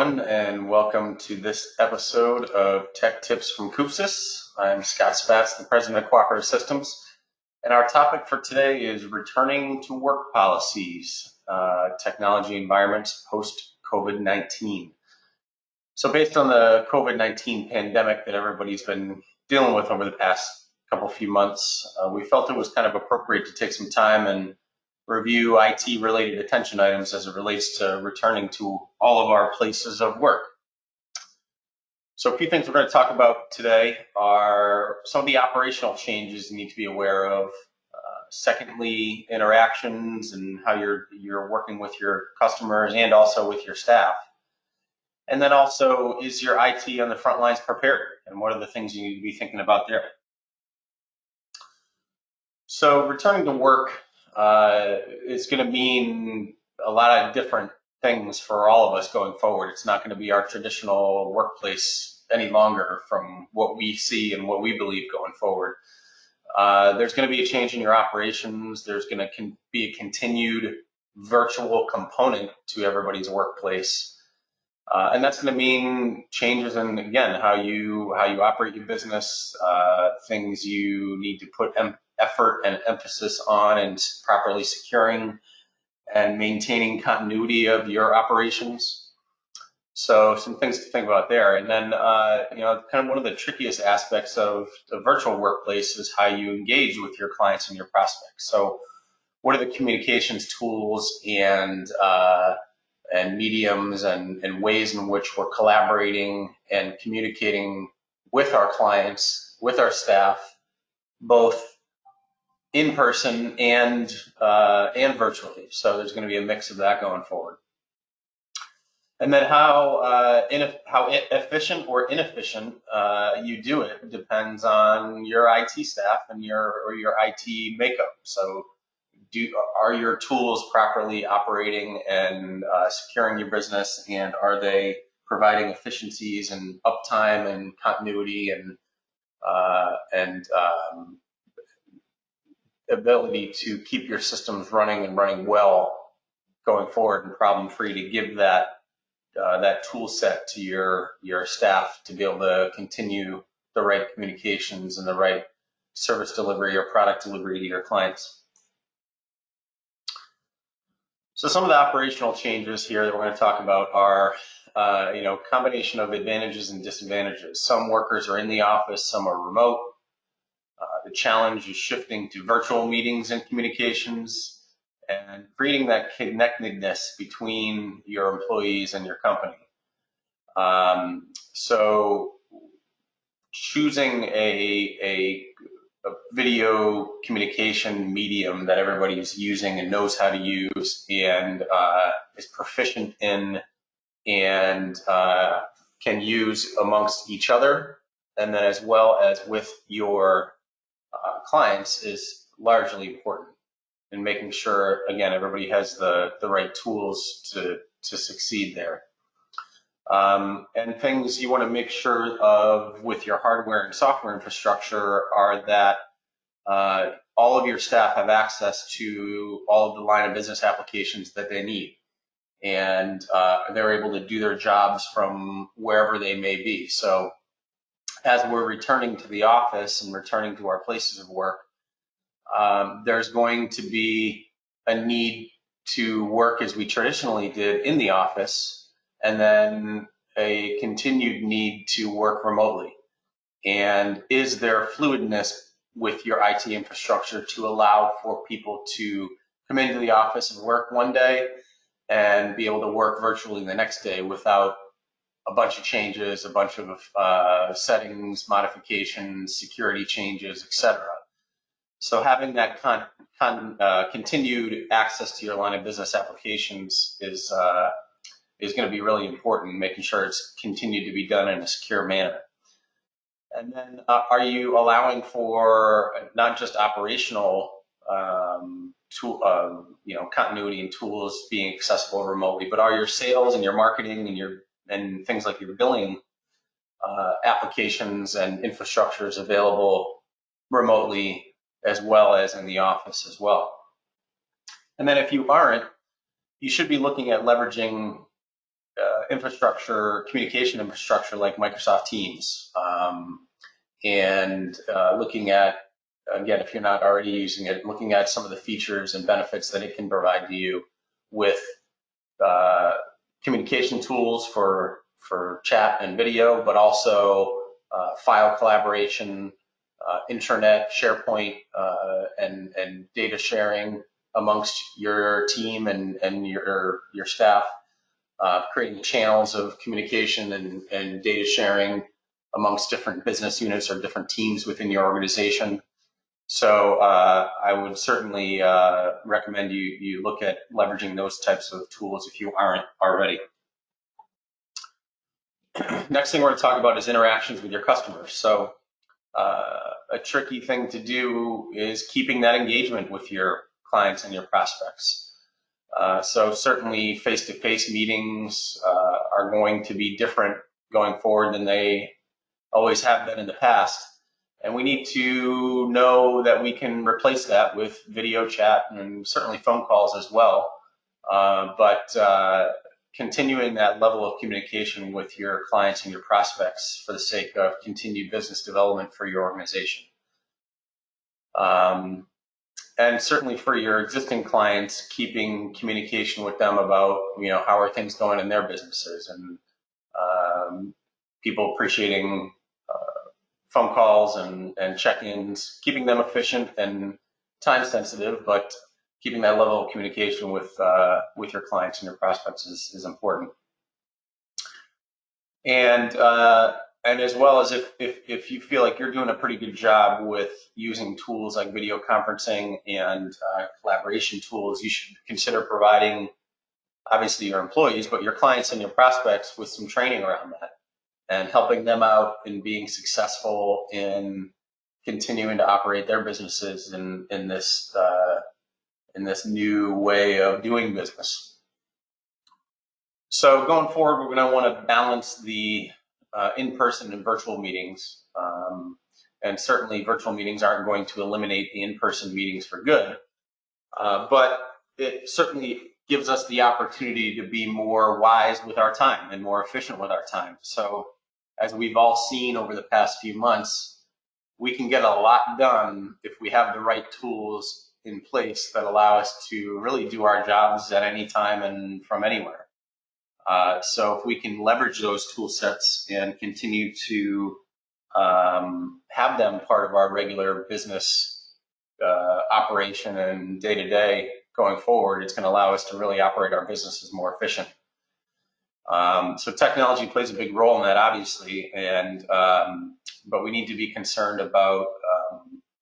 everyone, and welcome to this episode of Tech Tips from Coopsys. I'm Scott Spatz, the president of Cooperative Systems, and our topic for today is returning to work policies, technology environments post-COVID-19. So based on the COVID-19 pandemic that everybody's been dealing with over the past few months, we felt it was kind of appropriate to take some time and review IT-related attention items as it relates to returning to all of our places of work. So a few things we're going to talk about today are some of the operational changes you need to be aware of. Secondly, interactions and how you're working with your customers and also with your staff. And then also, is your IT on the front lines prepared? And what are the things you need to be thinking about there? So returning to work is going to mean a lot of different things for all of us going forward. It's not going to be our traditional workplace any longer from what we see and what we believe going forward. There's going to be a change in your operations. There's going to be a continued virtual component to everybody's workplace. And that's going to mean changes in, again, how you operate your business, things you need to put effort and emphasis on and properly securing and maintaining continuity of your operations. So some things to think about there. And then, kind of one of the trickiest aspects of the virtual workplace is how you engage with your clients and your prospects. So what are the communications tools and mediums and ways in which we're collaborating and communicating with our clients, with our staff, both in person and virtually. So there's going to be a mix of that going forward. And then how efficient or inefficient you do it depends on your IT staff and your IT makeup. So are your tools properly operating and securing your business, and are they providing efficiencies and uptime and continuity and ability to keep your systems running and running well going forward and problem-free, to give that tool set to your staff to be able to continue the right communications and the right service delivery or product delivery to your clients. So some of the operational changes here that we're going to talk about are, combination of advantages and disadvantages. Some workers are in the office, some are remote. The challenge is shifting to virtual meetings and communications and creating that connectedness between your employees and your company. So choosing a video communication medium that everybody's using and knows how to use and is proficient in and can use amongst each other, and then as well as with your clients, is largely important in making sure, again, everybody has the right tools to succeed there. And things you want to make sure of with your hardware and software infrastructure are that all of your staff have access to all of the line of business applications that they need, and they're able to do their jobs from wherever they may be. So as we're returning to the office and returning to our places of work, there's going to be a need to work as we traditionally did in the office, and then a continued need to work remotely. And is there fluidness with your IT infrastructure to allow for people to come into the office and work one day and be able to work virtually the next day without a bunch of changes, a bunch of settings, modifications, security changes, etc. So having that continued access to your line of business applications is going to be really important, making sure it's continued to be done in a secure manner. And then are you allowing for not just operational continuity and tools being accessible remotely, but are your sales and your marketing and things like your billing applications and infrastructures available remotely as well as in the office as well? And then if you aren't, you should be looking at leveraging communication infrastructure like Microsoft Teams, and looking at, again, if you're not already using it, looking at some of the features and benefits that it can provide to you with communication tools for chat and video, but also file collaboration, intranet, SharePoint, and data sharing amongst your team and your staff, creating channels of communication and data sharing amongst different business units or different teams within your organization. So I would certainly recommend you look at leveraging those types of tools if you aren't already. Next thing we're going to talk about is interactions with your customers. So a tricky thing to do is keeping that engagement with your clients and your prospects. So certainly face-to-face meetings are going to be different going forward than they always have been in the past. And we need to know that we can replace that with video chat and certainly phone calls as well. But continuing that level of communication with your clients and your prospects for the sake of continued business development for your organization. And certainly for your existing clients, keeping communication with them about, how are things going in their businesses, and people appreciating phone calls and check-ins, keeping them efficient and time sensitive, but keeping that level of communication with your clients and your prospects is important. And as well as if you feel like you're doing a pretty good job with using tools like video conferencing and collaboration tools, you should consider providing, obviously, your employees, but your clients and your prospects with some training around that and helping them out in being successful in continuing to operate their businesses in this new way of doing business. So going forward, we're going to want to balance the in-person and virtual meetings. And certainly virtual meetings aren't going to eliminate the in-person meetings for good, but it certainly gives us the opportunity to be more wise with our time and more efficient with our time. So as we've all seen over the past few months, we can get a lot done if we have the right tools in place that allow us to really do our jobs at any time and from anywhere. So if we can leverage those tool sets and continue to have them part of our regular business operation and day-to-day going forward, it's going to allow us to really operate our businesses more efficient. So technology plays a big role in that, obviously, but we need to be concerned about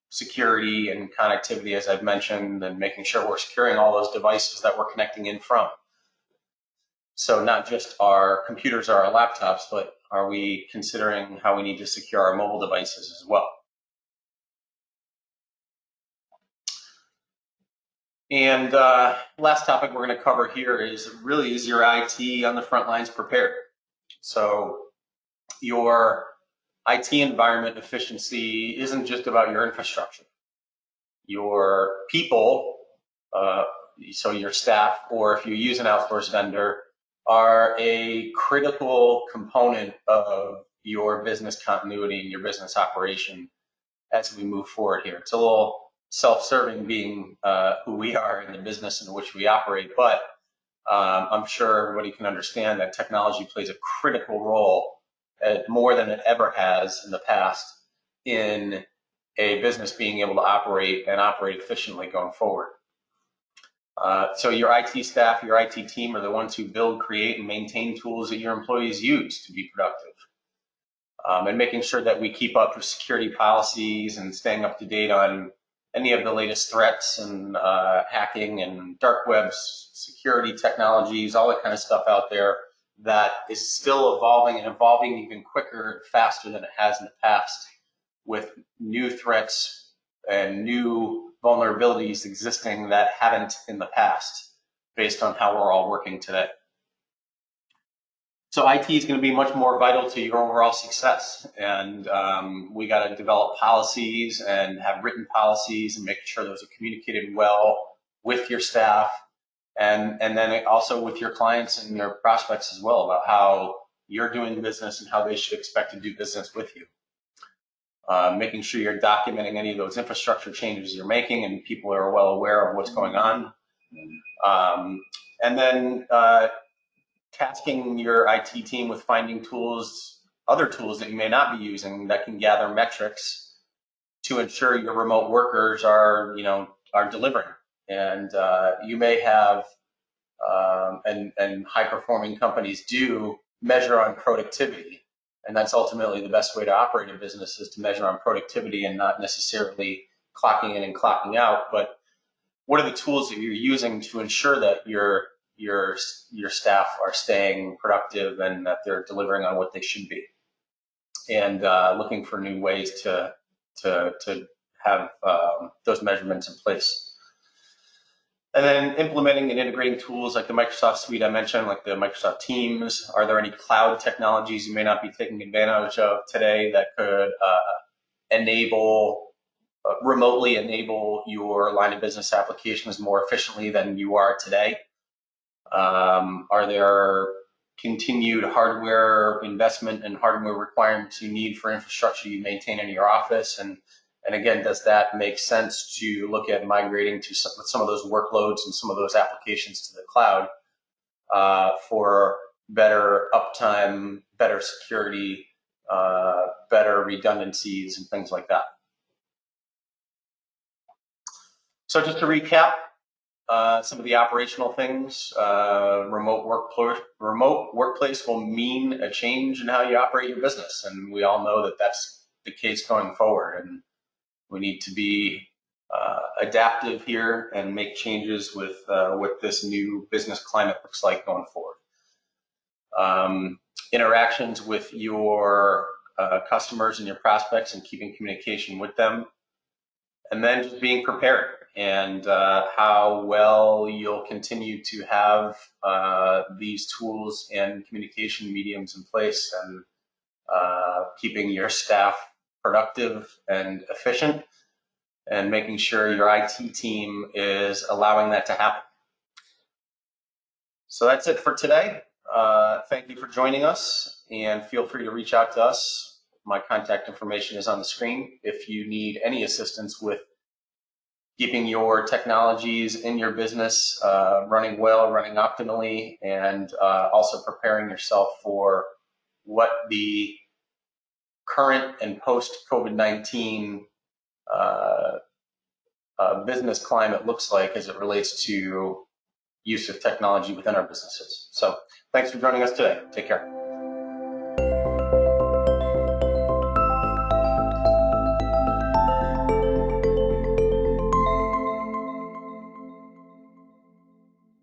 security and connectivity, as I've mentioned, and making sure we're securing all those devices that we're connecting in from. So not just our computers or our laptops, but are we considering how we need to secure our mobile devices as well? And last topic we're going to cover here is your IT on the front lines prepared? So your IT environment efficiency isn't just about your infrastructure. Your people, so your staff, or if you use an outsourced vendor, are a critical component of your business continuity and your business operation as we move forward here. It's a little self-serving being who we are in the business in which we operate, but I'm sure everybody can understand that technology plays a critical role, more than it ever has in the past, in a business being able to operate efficiently going forward. So your IT staff, your IT team are the ones who build, create, and maintain tools that your employees use to be productive. And making sure that we keep up with security policies and staying up to date on any of the latest threats and hacking and dark web security technologies, all that kind of stuff out there that is still evolving and evolving even quicker and faster than it has in the past, with new threats and new vulnerabilities existing that haven't in the past, based on how we're all working today. So IT is going to be much more vital to your overall success, and we got to develop policies and have written policies and make sure those are communicated well with your staff, and then also with your clients and your prospects as well about how you're doing business and how they should expect to do business with you. Making sure you're documenting any of those infrastructure changes you're making and people are well aware of what's going on. And then tasking your IT team with finding tools, other tools that you may not be using that can gather metrics to ensure your remote workers are delivering. And you may have, and high-performing companies do measure on productivity. And that's ultimately the best way to operate a business, is to measure on productivity and not necessarily clocking in and clocking out. But what are the tools that you're using to ensure that your staff are staying productive and that they're delivering on what they should be? And looking for new ways to have those measurements in place. And then implementing and integrating tools like the Microsoft Suite I mentioned, like the Microsoft Teams. Are there any cloud technologies you may not be taking advantage of today that could remotely enable your line of business applications more efficiently than you are today? Are there continued hardware investment and hardware requirements you need for infrastructure you maintain in your office? And again, does that make sense to look at migrating to some of those workloads and some of those applications to the cloud for better uptime, better security, better redundancies, and things like that? So just to recap, some of the operational things, remote workplace will mean a change in how you operate your business. And we all know that that's the case going forward. And we need to be adaptive here and make changes with what this new business climate looks like going forward. Interactions with your customers and your prospects and keeping communication with them. And then just being prepared, and how well you'll continue to have these tools and communication mediums in place, and keeping your staff productive and efficient, and making sure your IT team is allowing that to happen. So that's it for today. Thank you for joining us, and feel free to reach out to us. My contact information is on the screen if you need any assistance with keeping your technologies in your business running well, running optimally, and also preparing yourself for what the current and post-COVID-19 business climate looks like as it relates to use of technology within our businesses. So thanks for joining us today. Take care.